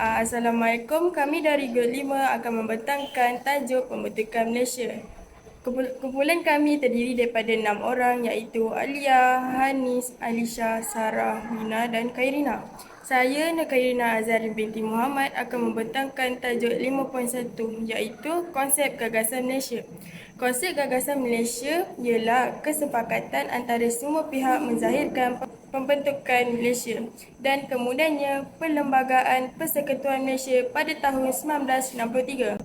Assalamualaikum, kami dari Grade 5 akan membentangkan tajuk pembentukan Malaysia. Kumpulan kami terdiri daripada 6 orang iaitu Alia, Hanis, Alisha, Sarah, Wina dan Khairina. Saya, Nakairina Azarin binti Muhammad, akan membentangkan tajuk 5.1 iaitu konsep gagasan Malaysia. Konsep gagasan Malaysia ialah kesepakatan antara semua pihak menzahirkan pembentukan Malaysia dan kemudiannya Perlembagaan Persekutuan Malaysia pada tahun 1963.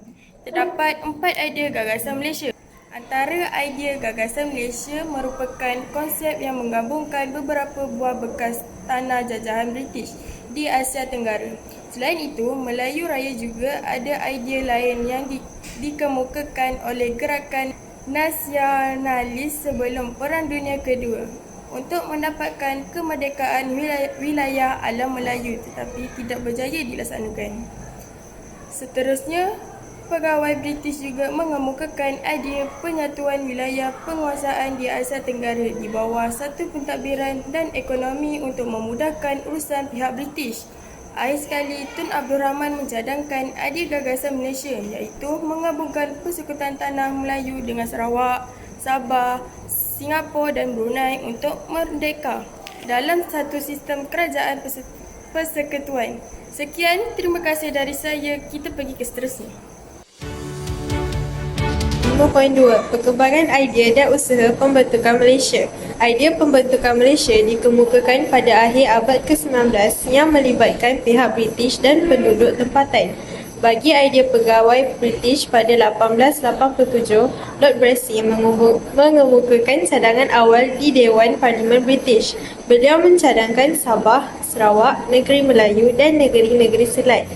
Terdapat 4 idea gagasan Malaysia. Antara idea gagasan Malaysia merupakan konsep yang menggabungkan beberapa buah bekas tanah jajahan British di Asia Tenggara. Selain itu, Melayu Raya juga ada idea lain yang dikemukakan oleh gerakan nasionalis sebelum Perang Dunia Kedua untuk mendapatkan kemerdekaan wilayah alam Melayu tetapi tidak berjaya dilaksanakan. Seterusnya, pegawai British juga mengemukakan idea penyatuan wilayah penguasaan di Asia Tenggara di bawah satu pentadbiran dan ekonomi untuk memudahkan urusan pihak British. Akhir sekali, Tun Abdul Rahman mencadangkan idea gagasan Malaysia iaitu menggabungkan Persekutuan Tanah Melayu dengan Sarawak, Sabah, Singapura dan Brunei untuk merdeka dalam satu sistem kerajaan persekutuan. Sekian, terima kasih dari saya. Kita pergi ke seterusnya. 5.2 Perkembangan idea dan usaha pembentukan Malaysia. Idea pembentukan Malaysia dikemukakan pada akhir abad ke-19 yang melibatkan pihak British dan penduduk tempatan. Bagi idea pegawai British pada 1887, Lord Brassey mengemukakan cadangan awal di Dewan Parlimen British. Beliau mencadangkan Sabah, Sarawak, Negeri Melayu dan negeri-negeri Selat.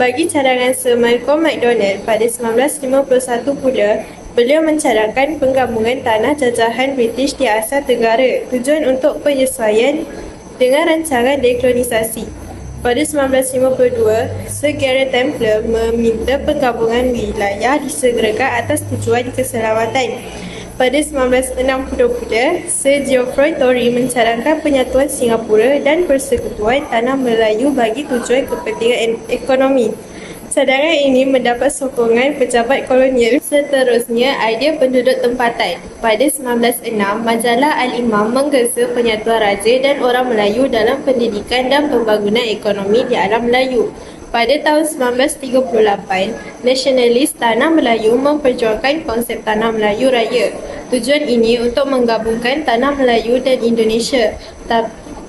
Bagi cadangan Sir Malcolm MacDonald pada 1951 pula, beliau mencadangkan penggabungan tanah jajahan British di Asia Tenggara, tujuan untuk penyesuaian dengan rancangan dekolonisasi. Pada 1952, Sir Gareth Templer meminta penggabungan wilayah disegerakan atas tujuan keselamatan. Pada 1960 pula, Sir Geoffroy Tory mencadangkan penyatuan Singapura dan Persekutuan Tanah Melayu bagi tujuan kepentingan ekonomi. Cadangan ini mendapat sokongan pejabat kolonial. Seterusnya, idea penduduk tempatan. Pada 1906, majalah Al-Imam menggesa penyatuan raja dan orang Melayu dalam pendidikan dan pembangunan ekonomi di alam Melayu. Pada tahun 1938, nasionalis Tanah Melayu memperjuangkan konsep Tanah Melayu Raya. Tujuan ini untuk menggabungkan Tanah Melayu dan Indonesia.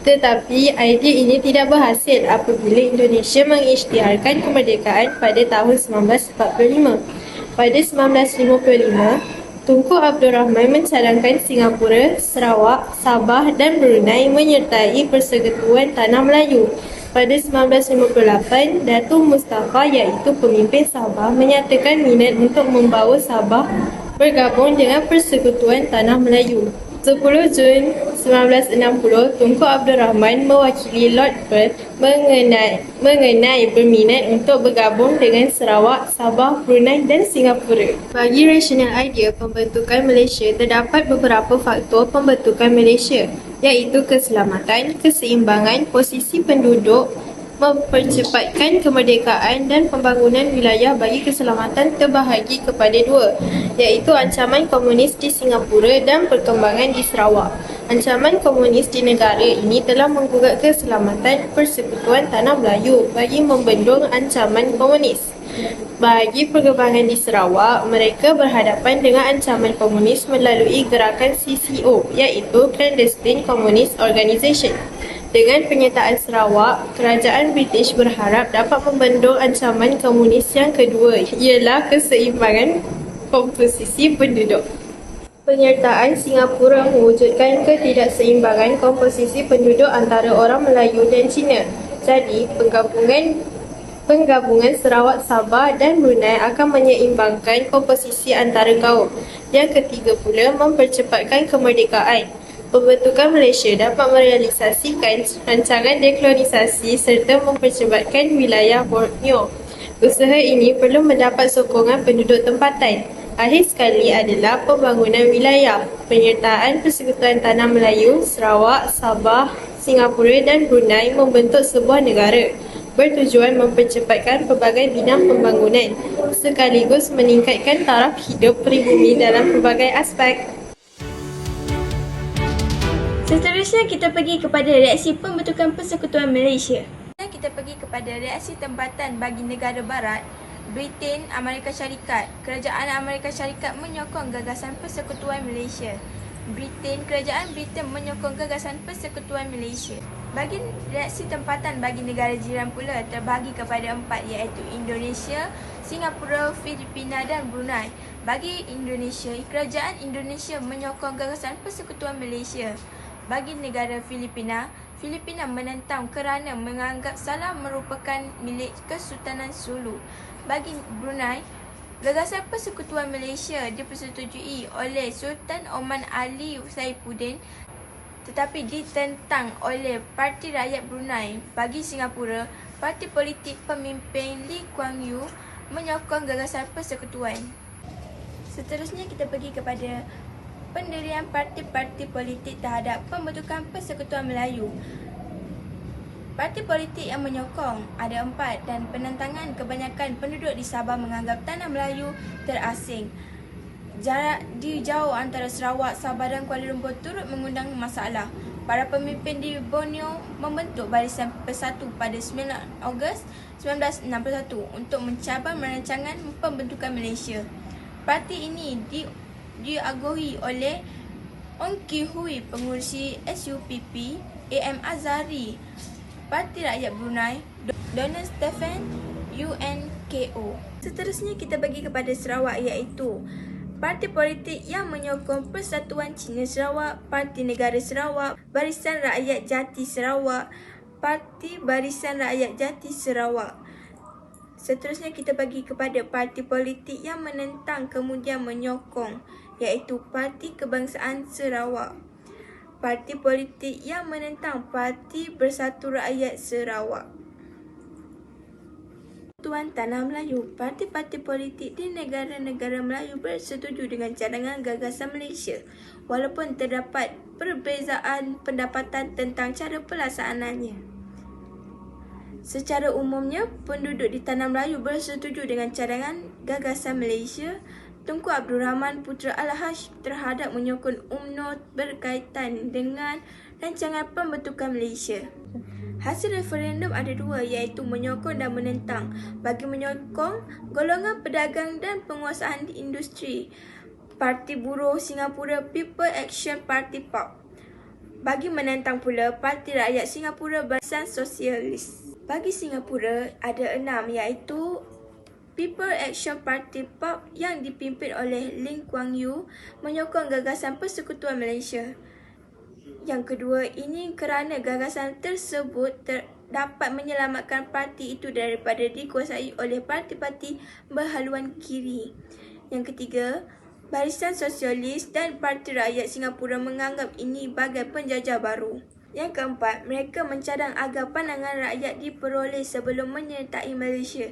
Tetapi idea ini tidak berhasil apabila Indonesia mengisytiharkan kemerdekaan pada tahun 1945. Pada 1955, Tunku Abdul Rahman mencadangkan Singapura, Sarawak, Sabah dan Brunei menyertai Persekutuan Tanah Melayu. Pada 1958, Datuk Mustafa iaitu pemimpin Sabah menyatakan minat untuk membawa Sabah bergabung dengan Persekutuan Tanah Melayu. 10 Jun 1960, Tunku Abdul Rahman mewakili Lord Perth mengenai berminat untuk bergabung dengan Sarawak, Sabah, Brunei dan Singapura. Bagi rasional idea pembentukan Malaysia, terdapat beberapa faktor pembentukan Malaysia, iaitu keselamatan, keseimbangan, posisi penduduk, mempercepatkan kemerdekaan dan pembangunan wilayah. Bagi keselamatan terbahagi kepada dua, iaitu ancaman komunis di Singapura dan perkembangan di Sarawak. Ancaman komunis di negara ini telah menggugat keselamatan Persekutuan Tanah Melayu bagi membendung ancaman komunis. Bagi perkembangan di Sarawak, mereka berhadapan dengan ancaman komunis melalui gerakan CCO, iaitu Clandestine Communist Organisation. Dengan penyertaan Sarawak, kerajaan British berharap dapat membendung ancaman komunis. Yang kedua ialah keseimbangan komposisi penduduk. Penyertaan Singapura mewujudkan ketidakseimbangan komposisi penduduk antara orang Melayu dan Cina. Jadi, penggabungan Sarawak, Sabah dan Brunei akan menyeimbangkan komposisi antara kaum. Yang ketiga pula, mempercepatkan kemerdekaan. Pembentukan Malaysia dapat merealisasikan rancangan dekolonisasi serta mempercepat wilayah Borneo. Usaha ini perlu mendapat sokongan penduduk tempatan. Akhir sekali adalah pembangunan wilayah. Penyertaan Persekutuan Tanah Melayu, Sarawak, Sabah, Singapura dan Brunei membentuk sebuah negara. bertujuan mempercepatkan pelbagai bidang pembangunan sekaligus meningkatkan taraf hidup pribumi dalam pelbagai aspek. Seterusnya kita pergi kepada reaksi pembentukan Persekutuan Malaysia. Kita pergi kepada reaksi tempatan bagi negara barat. Britain, Amerika Syarikat. Kerajaan Amerika Syarikat menyokong gagasan Persekutuan Malaysia. Kerajaan Britain menyokong gagasan Persekutuan Malaysia. Bagi reaksi tempatan bagi negara jiran pula terbahagi kepada 4 iaitu Indonesia, Singapura, Filipina dan Brunei. Bagi Indonesia, kerajaan Indonesia menyokong gagasan Persekutuan Malaysia. Bagi negara Filipina menentang kerana menganggap Salah merupakan milik Kesultanan Sulu. Bagi Brunei, gagasan Persekutuan Malaysia dipersetujui oleh Sultan Oman Ali Saifuddin tetapi ditentang oleh Parti Rakyat Brunei. Bagi Singapura, parti politik pemimpin Lee Kuan Yew menyokong gagasan persekutuan. Seterusnya kita pergi kepada pendirian parti-parti politik terhadap pembentukan Persekutuan Melayu. Parti politik yang menyokong ada 4 dan penentangan kebanyakan penduduk di Sabah menganggap tanah Melayu terasing. Jarak jauh antara Sarawak, Sabah dan Kuala Lumpur turut mengundang masalah. Para pemimpin di Borneo membentuk Barisan Persatu pada 9 Ogos 1961 untuk mencabar rancangan pembentukan Malaysia. Parti ini diagohi oleh Ong Ki Hui, pengurusi SUPP, A.M. Azhari, Parti Rakyat Brunei, Donald Stephen, UNKO. Seterusnya kita bagi kepada Sarawak iaitu parti politik yang menyokong Persatuan Cina Sarawak, Parti Negara Sarawak, Barisan Rakyat Jati Sarawak, Parti Barisan Rakyat Jati Sarawak. Seterusnya kita bagi kepada parti politik yang menentang kemudian menyokong iaitu Parti Kebangsaan Sarawak. Parti politik yang menentang Parti Bersatu Rakyat Sarawak. Tuan Tanah Melayu. Parti-parti politik di negara-negara Melayu bersetuju dengan cadangan gagasan Malaysia walaupun terdapat perbezaan pendapatan tentang cara pelaksanaannya. Secara umumnya, penduduk di Tanah Melayu bersetuju dengan cadangan gagasan Malaysia. Tunku Abdul Rahman Putra Al-Haj terhadap menyokong UMNO berkaitan dengan rancangan pembentukan Malaysia. Hasil referendum ada 2 iaitu menyokong dan menentang. Bagi menyokong, golongan pedagang dan penguasaan di industri, Parti Buruh Singapura People Action Party PAP. Bagi menentang pula, Parti Rakyat Singapura Barisan Sosialis. Bagi Singapura ada 6 iaitu People Action Party PAP yang dipimpin oleh Lee Kuan Yew menyokong gagasan Persekutuan Malaysia. Yang kedua, ini kerana gagasan tersebut dapat menyelamatkan parti itu daripada dikuasai oleh parti-parti berhaluan kiri. Yang ketiga, Barisan Sosialis dan Parti Rakyat Singapura menganggap ini bagai penjajah baru. Yang keempat, mereka mencadang agar pandangan rakyat diperoleh sebelum menyertai Malaysia.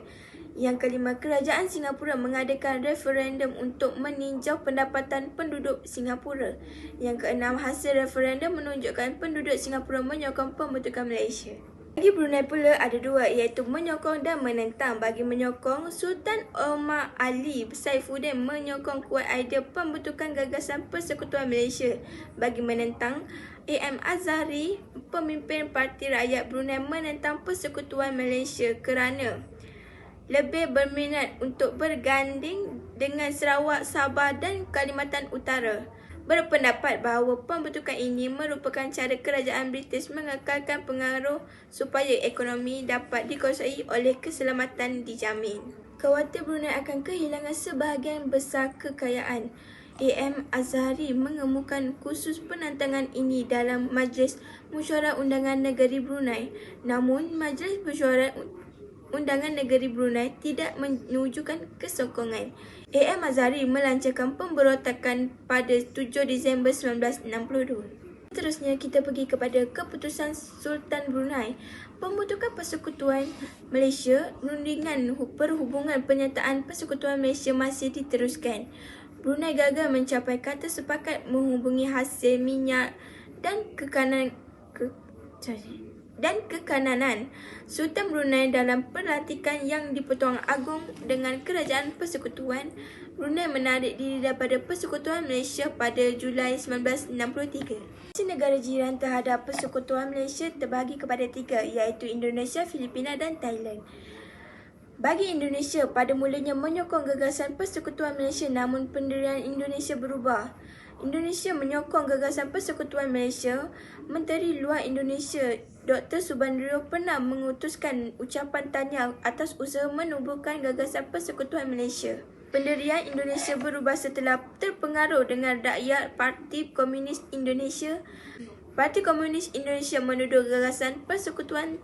Yang kelima, kerajaan Singapura mengadakan referendum untuk meninjau pendapatan penduduk Singapura. Yang keenam, hasil referendum menunjukkan penduduk Singapura menyokong pembentukan Malaysia. Bagi Brunei pula ada 2 iaitu menyokong dan menentang. Bagi menyokong, Sultan Omar Ali Saifuddin menyokong kuat idea pembentukan gagasan Persekutuan Malaysia. Bagi menentang, A.M. Azhari, pemimpin Parti Rakyat Brunei menentang Persekutuan Malaysia kerana lebih berminat untuk berganding dengan Sarawak, Sabah dan Kalimantan Utara. Berpendapat bahawa pembentukan ini merupakan cara kerajaan British mengekalkan pengaruh supaya ekonomi dapat dikuasai oleh keselamatan dijamin. Khawatir Brunei akan kehilangan sebahagian besar kekayaan. A.M. Azhari mengemukan khusus penentangan ini dalam Majlis Mesyuarat Undangan Negeri Brunei. Namun, Majlis Mesyuarat Undangan Negeri Brunei tidak menunjukkan kesokongan. A.M. Azhari melancarkan pemberontakan pada 7 Disember 1962. Seterusnya kita pergi kepada keputusan Sultan Brunei. Pembentukan Persekutuan Malaysia, rundingan perhubungan penyertaan Persekutuan Malaysia masih diteruskan. Brunei gagal mencapai kata sepakat menghubungi hasil minyak dan dan kekanan Sultan Brunei dalam pelantikan yang di-Pertuan Agong dengan Kerajaan Persekutuan Brunei menarik diri daripada Persekutuan Malaysia pada Julai 1963. Negara jiran terhadap Persekutuan Malaysia terbahagi kepada 3, iaitu Indonesia, Filipina dan Thailand. Bagi Indonesia, pada mulanya menyokong gagasan Persekutuan Malaysia, namun pendirian Indonesia berubah. Indonesia menyokong gagasan Persekutuan Malaysia. Menteri Luar Indonesia Dr. Subandrio pernah mengutuskan ucapan tahniah atas usaha menubuhkan gagasan Persekutuan Malaysia. Pendirian Indonesia berubah setelah terpengaruh dengan rakyat Parti Komunis Indonesia. Parti Komunis Indonesia menuduh gagasan Persekutuan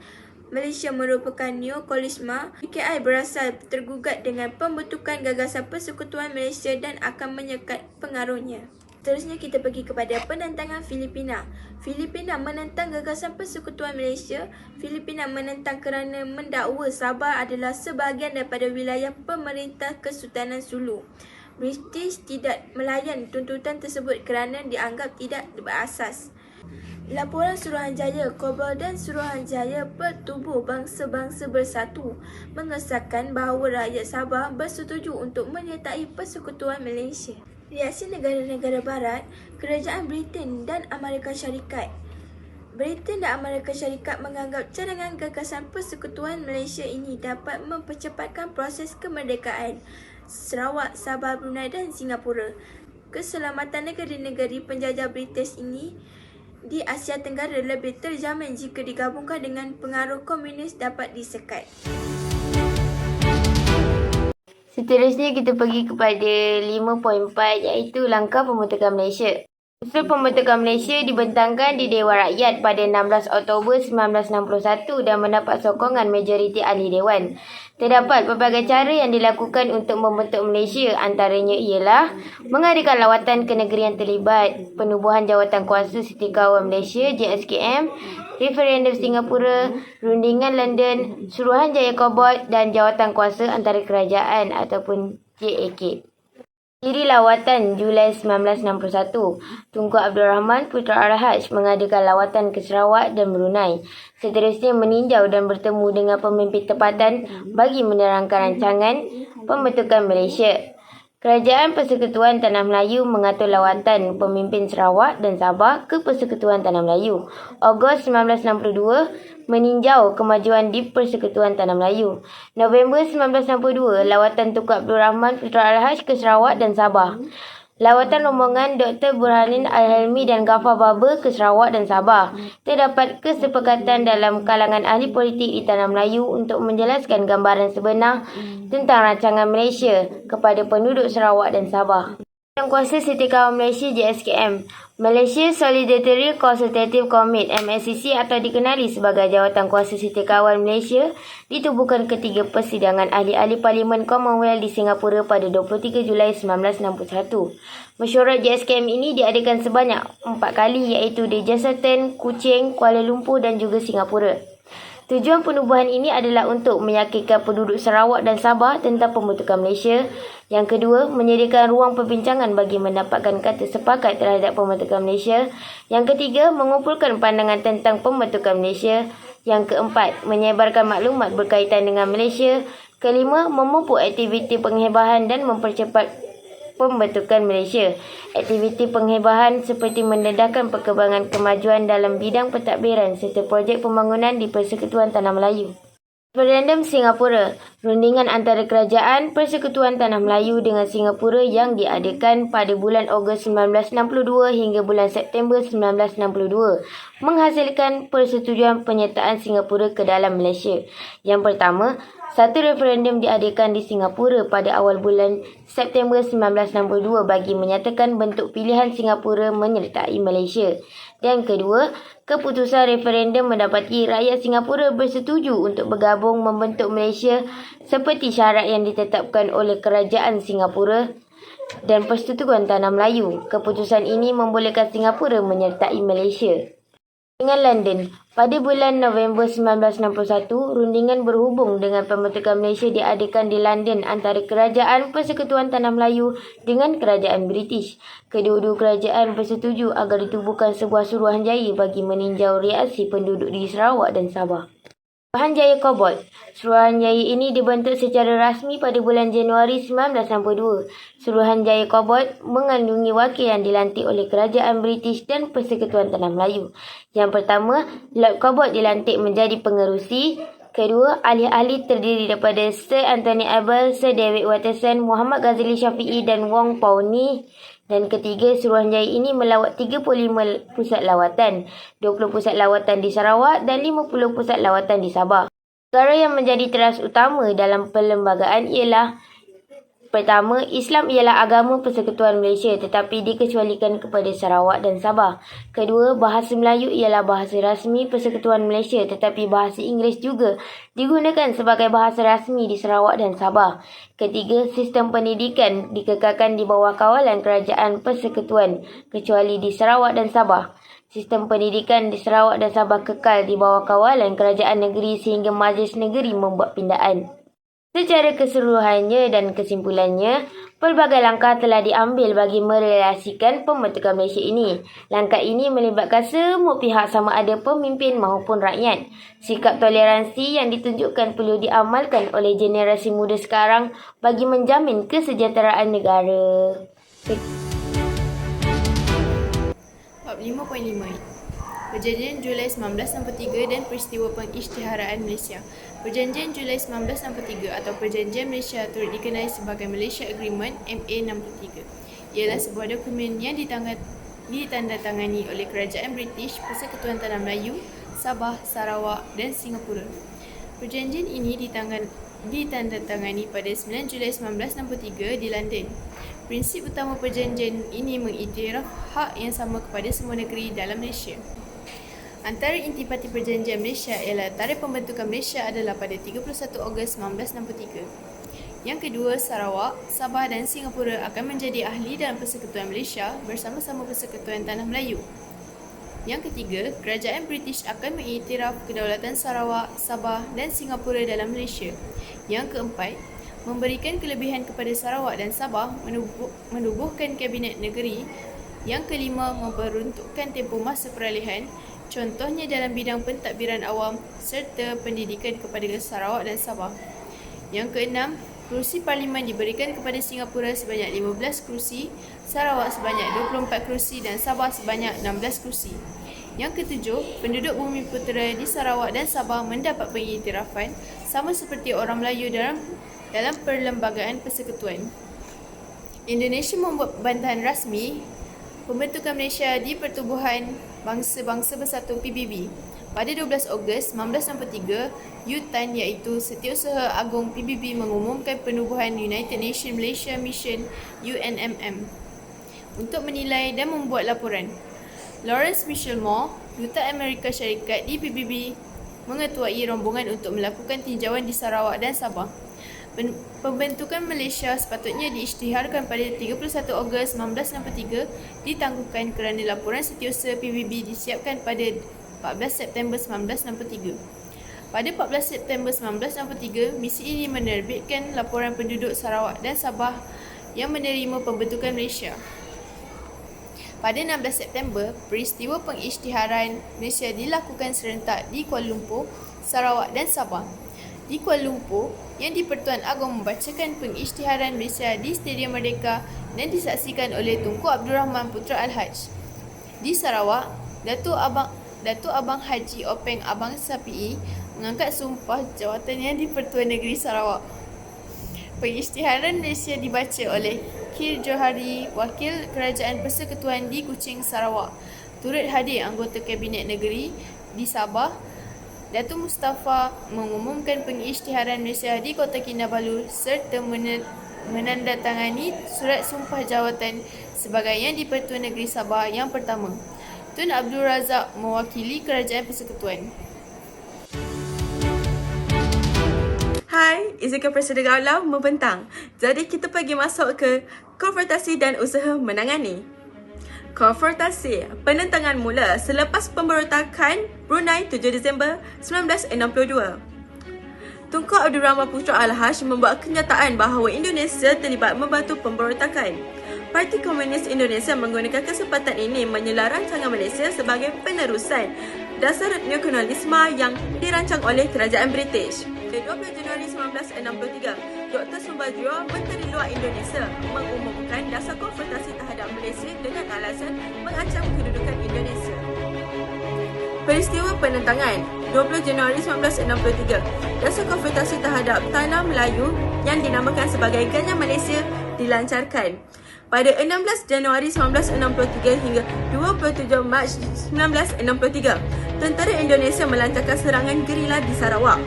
Malaysia merupakan neokolonialisme. PKI berasal tergugat dengan pembentukan gagasan Persekutuan Malaysia dan akan menyekat pengaruhnya. Seterusnya kita pergi kepada penentangan Filipina. Filipina menentang gagasan Persekutuan Malaysia. Filipina menentang kerana mendakwa Sabah adalah sebahagian daripada wilayah pemerintah Kesultanan Sulu. British tidak melayan tuntutan tersebut kerana dianggap tidak berasas. Laporan Suruhanjaya Kobra dan Suruhanjaya Pertubuh Bangsa-Bangsa Bersatu mengesahkan bahawa rakyat Sabah bersetuju untuk menyertai Persekutuan Malaysia. Reaksi negara-negara barat, Kerajaan Britain dan Amerika Syarikat. Britain dan Amerika Syarikat menganggap cadangan gagasan Persekutuan Malaysia ini dapat mempercepatkan proses kemerdekaan Sarawak, Sabah, Brunei dan Singapura. Keselamatan negeri-negeri penjajah British ini di Asia Tenggara lebih terjamin jika digabungkan dengan pengaruh komunis dapat disekat. Seterusnya kita pergi kepada 5.4 iaitu langkah pembentukan Malaysia. Usul pembentukan Malaysia dibentangkan di Dewan Rakyat pada 16 Oktober 1961 dan mendapat sokongan majoriti ahli Dewan. Terdapat pelbagai cara yang dilakukan untuk membentuk Malaysia, antaranya ialah mengadakan lawatan ke negeri yang terlibat, penubuhan jawatan kuasa Setiausaha Malaysia JSKM, referendum Singapura, rundingan London, Suruhanjaya Kobot dan jawatan kuasa antara kerajaan ataupun JAK. Diri lawatan Julai 1961, Tunku Abdul Rahman Putra Al-Haj mengadakan lawatan ke Sarawak dan Brunei. Seterusnya meninjau dan bertemu dengan pemimpin tempatan bagi menerangkan rancangan pembentukan Malaysia. Kerajaan Persekutuan Tanah Melayu mengatur lawatan pemimpin Sarawak dan Sabah ke Persekutuan Tanah Melayu. Ogos 1962, meninjau kemajuan di Persekutuan Tanah Melayu. November 1962, lawatan Tunku Abdul Rahman Putra Al-Haj ke Sarawak dan Sabah. Lawatan rombongan Dr. Burhanuddin Al-Hilmi dan Ghaffar Babur ke Sarawak dan Sabah. Terdapat kesepakatan dalam kalangan ahli politik di Tanah Melayu untuk menjelaskan gambaran sebenar tentang rancangan Malaysia kepada penduduk Sarawak dan Sabah. Jawatan Kuasa Setiausaha Malaysia JSKM, Malaysia Solidarity Consultative Committee MSCC atau dikenali sebagai Jawatan Kuasa Setiausaha Malaysia ditubuhkan ketiga persidangan ahli-ahli Parlimen Commonwealth di Singapura pada 23 Julai 1961. Mesyuarat JSKM ini diadakan sebanyak 4 kali iaitu di Jerseton, Kuching, Kuala Lumpur dan juga Singapura. Tujuan penubuhan ini adalah untuk meyakinkan penduduk Sarawak dan Sabah tentang pembentukan Malaysia. Yang kedua, menyediakan ruang perbincangan bagi mendapatkan kata sepakat terhadap pembentukan Malaysia. Yang ketiga, mengumpulkan pandangan tentang pembentukan Malaysia. Yang keempat, menyebarkan maklumat berkaitan dengan Malaysia. Kelima, memupuk aktiviti penghebahan dan mempercepat pembentukan Malaysia. Aktiviti penghebahan seperti mendedahkan perkembangan kemajuan dalam bidang pentadbiran serta projek pembangunan di Persekutuan Tanah Melayu. Referendum Singapura, rundingan antara Kerajaan Persekutuan Tanah Melayu dengan Singapura yang diadakan pada bulan Ogos 1962 hingga bulan September 1962 menghasilkan persetujuan penyertaan Singapura ke dalam Malaysia. Yang pertama, satu referendum diadakan di Singapura pada awal bulan September 1962 bagi menyatakan bentuk pilihan Singapura menyertai Malaysia. Dan kedua, keputusan referendum mendapati rakyat Singapura bersetuju untuk bergabung membentuk Malaysia seperti syarat yang ditetapkan oleh Kerajaan Singapura dan Persekutuan Tanah Melayu. Keputusan ini membolehkan Singapura menyertai Malaysia. dengan London. Pada bulan November 1961, rundingan berhubung dengan pembentukan Malaysia diadakan di London antara Kerajaan Persekutuan Tanah Melayu dengan Kerajaan British. Kedua-dua kerajaan bersetuju agar ditubuhkan sebuah suruhanjaya bagi meninjau reaksi penduduk di Sarawak dan Sabah. Suruhanjaya Kobalt. Suruhanjaya ini dibentuk secara rasmi pada bulan Januari 1962. Suruhanjaya Kobalt mengandungi wakil yang dilantik oleh Kerajaan British dan Persekutuan Tanah Melayu. Yang pertama, Lord Kobalt dilantik menjadi pengerusi. Kedua, ahli-ahli terdiri daripada Sir Anthony Abel, Sir David Watterson, Muhammad Ghazali Shafi'i dan Wong Pao Ni. Dan ketiga, Suruhanjaya ini melawat 35 pusat lawatan, 20 pusat lawatan di Sarawak dan 50 pusat lawatan di Sabah. Perkara yang menjadi teras utama dalam perlembagaan ialah: pertama, Islam ialah agama Persekutuan Malaysia tetapi dikecualikan kepada Sarawak dan Sabah. Kedua, bahasa Melayu ialah bahasa rasmi Persekutuan Malaysia tetapi bahasa Inggeris juga digunakan sebagai bahasa rasmi di Sarawak dan Sabah. Ketiga, sistem pendidikan dikekalkan di bawah kawalan Kerajaan Persekutuan kecuali di Sarawak dan Sabah. Sistem pendidikan di Sarawak dan Sabah kekal di bawah kawalan Kerajaan Negeri sehingga Majlis Negeri membuat pindaan. Secara keseluruhannya dan kesimpulannya, pelbagai langkah telah diambil bagi merealisasikan pembentukan Malaysia ini. Langkah ini melibatkan semua pihak sama ada pemimpin maupun rakyat. Sikap toleransi yang ditunjukkan perlu diamalkan oleh generasi muda sekarang bagi menjamin kesejahteraan negara. Bab 5.5 Perjanjian Julai 1963 dan peristiwa pengisytiharaan Malaysia. Perjanjian Julai 1963 atau Perjanjian Malaysia turut dikenali sebagai Malaysia Agreement MA63 ialah sebuah dokumen yang ditandatangani oleh Kerajaan British, Persekutuan Tanah Melayu, Sabah, Sarawak dan Singapura. Perjanjian ini ditandatangani pada 9 Julai 1963 di London. Prinsip utama perjanjian ini mengiktiraf hak yang sama kepada semua negeri dalam Malaysia. Antara intipati perjanjian Malaysia ialah tarikh pembentukan Malaysia adalah pada 31 Ogos 1963. Yang kedua, Sarawak, Sabah dan Singapura akan menjadi ahli dalam Persekutuan Malaysia bersama-sama Persekutuan Tanah Melayu. Yang ketiga, Kerajaan British akan mengiktiraf kedaulatan Sarawak, Sabah dan Singapura dalam Malaysia. Yang keempat, memberikan kelebihan kepada Sarawak dan Sabah menubuhkan Kabinet Negeri. Yang kelima, memperuntukkan tempoh masa peralihan, contohnya dalam bidang pentadbiran awam serta pendidikan kepada Sarawak dan Sabah. Yang keenam, kerusi parlimen diberikan kepada Singapura sebanyak 15 kerusi, Sarawak sebanyak 24 kerusi dan Sabah sebanyak 16 kerusi. Yang ketujuh, penduduk bumi putera di Sarawak dan Sabah mendapat pengiktirafan sama seperti orang Melayu dalam perlembagaan persekutuan. Indonesia membuat bantahan rasmi pembentukan Malaysia di Pertubuhan Bangsa-Bangsa Bersatu PBB. Pada 12 Ogos 1963, UTAN iaitu Setiausaha Agung PBB mengumumkan penubuhan United Nations Malaysia Mission UNMM untuk menilai dan membuat laporan. Lawrence Mitchell Moore, Duta Amerika Syarikat di PBB, mengetuai rombongan untuk melakukan tinjauan di Sarawak dan Sabah. Pembentukan Malaysia sepatutnya diisytiharkan pada 31 Ogos 1963 ditangguhkan kerana laporan setiausaha PBB disiapkan pada 14 September 1963. Pada 14 September 1963, misi ini menerbitkan laporan penduduk Sarawak dan Sabah yang menerima pembentukan Malaysia. Pada 16 September, peristiwa pengisytiharan Malaysia dilakukan serentak di Kuala Lumpur, Sarawak dan Sabah. Di Kuala Lumpur, Yang di-Pertuan Agong membacakan pengisytiharan Malaysia di Stadium Merdeka dan disaksikan oleh Tunku Abdul Rahman Putra Al-Haj. Di Sarawak, Datuk Abang Haji Openg Abang Shafi'i mengangkat sumpah jawatan Yang di-Pertuan Negeri Sarawak. Pengisytiharan Malaysia dibaca oleh Kir Johari, Wakil Kerajaan Persekutuan di Kuching, Sarawak. Turut hadir anggota Kabinet Negeri di Sabah. Datuk Mustafa mengumumkan pengisytiharan Malaysia di Kota Kinabalu serta menandatangani surat sumpah jawatan sebagai Yang di-Pertuan Negeri Sabah yang pertama. Tun Abdul Razak mewakili Kerajaan Persekutuan. Hai, izinkan Presiden Gaulau membentang. Jadi kita pergi masuk ke konfrontasi dan usaha menangani. Konfrontasi penentangan mula selepas pemberontakan Brunei 7 Disember 1962. Tunku Abdul Rahman Putra Al-Haj membuat kenyataan bahawa Indonesia terlibat membantu pemberontakan. Parti Komunis Indonesia menggunakan kesempatan ini menyela rancangan Malaysia sebagai penerusan dasar neokolonialisme yang dirancang oleh kerajaan British. Pada 20 Januari 1963, Dr. Sumbadjo, Menteri Luar Indonesia, mengumumkan dasar konfrontasi terhadap Malaysia dengan alasan mengancam kedudukan Indonesia. Peristiwa penentangan 20 Januari 1963, dasar konfrontasi terhadap tanah Melayu yang dinamakan sebagai Ganyang Malaysia dilancarkan. Pada 16 Januari 1963 hingga 27 Mac 1963, tentera Indonesia melancarkan serangan gerila di Sarawak.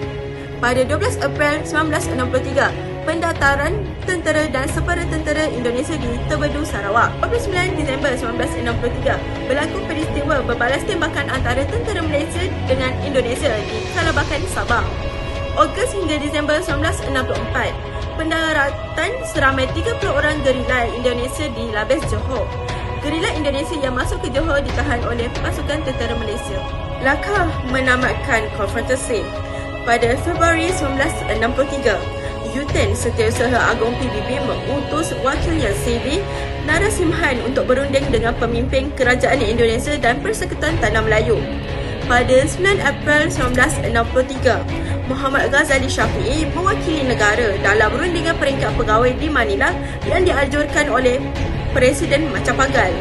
Pada 12 April 1963, pendaftaran tentera dan separuh tentera Indonesia di Tebedu, Sarawak. 29 Disember 1963, berlaku peristiwa berbalas tembakan antara tentera Malaysia dengan Indonesia di Kalabakan, Sabah. Ogos hingga Disember 1964, pendaratan seramai 30 orang gerila Indonesia di Labes, Johor. Gerila Indonesia yang masuk ke Johor ditahan oleh pasukan tentera Malaysia. Langkah menamatkan konfrontasi. Pada Februari 1963, U10 Setiausaha Agong PBB mengutus wakilnya C.B. Narasimhan untuk berunding dengan pemimpin kerajaan Indonesia dan Persekutuan Tanah Melayu. Pada 9 April 1963, Muhammad Ghazali Syafiee mewakili negara dalam rundingan peringkat pegawai di Manila yang dianjurkan oleh Presiden Macapagal.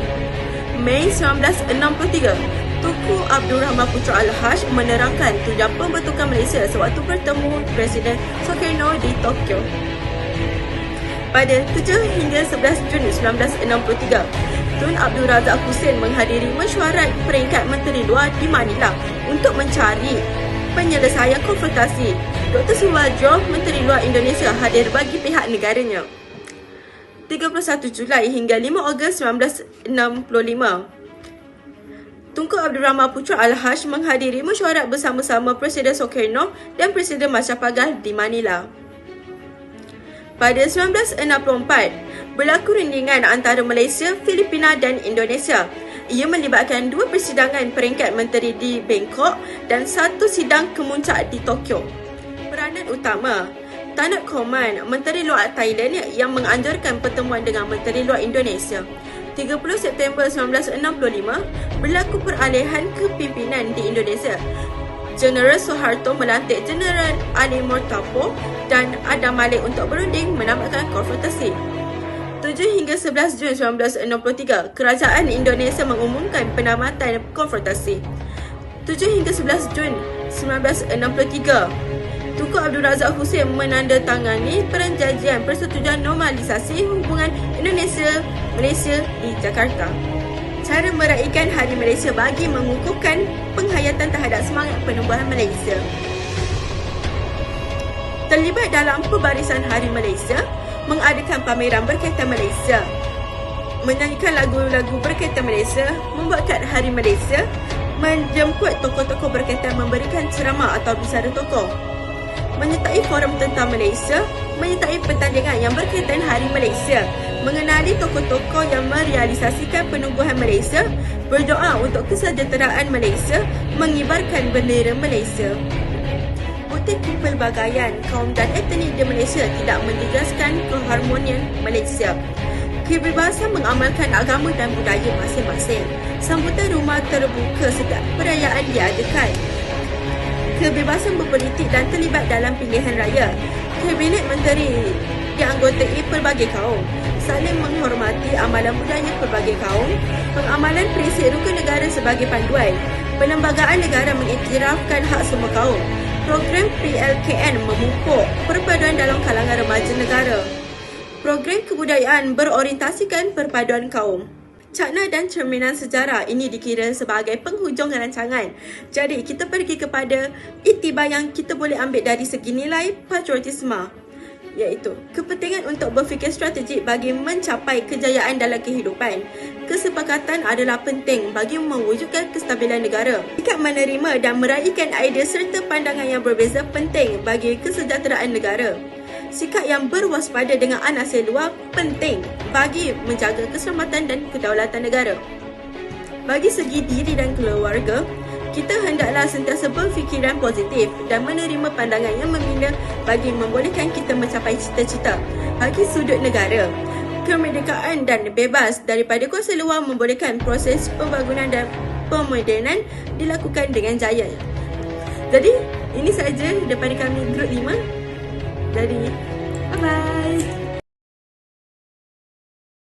Mei 1963, Tunku Abdul Rahman Putra Al-Haj menerangkan tujuan pembentukan Malaysia sewaktu bertemu Presiden Sukarno di Tokyo. Pada 7 hingga 11 Jun 1963, Tun Abdul Razak Hussein menghadiri mesyuarat peringkat Menteri Luar di Manila untuk mencari penyelesaian konfrontasi. Dr. Sumbadjo, Menteri Luar Indonesia, hadir bagi pihak negaranya. 31 Julai hingga 5 Ogos 1965, Tunku Abdul Rahman Putra Al-Haj menghadiri mesyuarat bersama-sama Presiden Sukarno dan Presiden Macapagal di Manila. Pada 1964, berlaku rundingan antara Malaysia, Filipina dan Indonesia. Ia melibatkan 2 persidangan peringkat menteri di Bangkok dan 1 sidang kemuncak di Tokyo. Peranan utama Tan Nhat Khoman, Menteri Luar Thailand yang menganjurkan pertemuan dengan Menteri Luar Indonesia. 30 September 1965, berlaku peralihan kepimpinan di Indonesia. Jeneral Soeharto melantik Jeneral Ali Murtapo dan Adam Malik untuk berunding menamatkan konfrontasi. 7 hingga 11 Jun 1963, Kerajaan Indonesia mengumumkan penamatan konfrontasi. 7 hingga 11 Jun 1963, Tunku Abdul Razak Hussein menandatangani perjanjian persetujuan normalisasi hubungan Indonesia-Malaysia di Jakarta. Cara meraihkan Hari Malaysia bagi mengukuhkan penghayatan terhadap semangat penubuhan Malaysia. Terlibat dalam pembarisan Hari Malaysia, mengadakan pameran berkaitan Malaysia, menyanyikan lagu-lagu berkaitan Malaysia, membuat kad Hari Malaysia, menjemput tokoh-tokoh berkaitan memberikan ceramah atau bicara tokoh, menyertai forum tentang Malaysia, menyertai pertandingan yang berkaitan Hari Malaysia, mengenali tokoh-tokoh yang merealisasikan penubuhan Malaysia, berdoa untuk kesejahteraan Malaysia, mengibarkan bendera Malaysia. Bukti kepelbagaian kaum dan etnik di Malaysia tidak menjelaskan keharmonian Malaysia. Kebebasan mengamalkan agama dan budaya masing-masing. Sambutan rumah terbuka setiap perayaan diadakan. Kebebasan berpolitik dan terlibat dalam pilihan raya. Kabinet menteri dianggotai pelbagai kaum. Saling menghormati amalan budaya pelbagai kaum. Pengamalan prinsip rukun negara sebagai panduan. Perlembagaan negara mengiktirafkan hak semua kaum. Program PLKN memupuk perpaduan dalam kalangan remaja negara. Program kebudayaan berorientasikan perpaduan kaum. Cakna dan cerminan sejarah ini dikira sebagai penghujung rancangan. Jadi kita pergi kepada iktibar yang kita boleh ambil dari segi nilai patriotisme, iaitu kepentingan untuk berfikir strategik bagi mencapai kejayaan dalam kehidupan. Kesepakatan adalah penting bagi mewujudkan kestabilan negara. Sikap menerima dan meraihkan idea serta pandangan yang berbeza penting bagi kesejahteraan negara. Sikap yang berwaspada dengan anasir luar penting bagi menjaga keselamatan dan kedaulatan negara. Bagi segi diri dan keluarga, kita hendaklah sentiasa berfikiran positif dan menerima pandangan yang membina bagi membolehkan kita mencapai cita-cita. Bagi sudut negara, kemerdekaan dan bebas daripada kuasa luar membolehkan proses pembangunan dan pemodenan dilakukan dengan jaya. Jadi, ini sahaja daripada kami Grup 5. Jadi, bye-bye.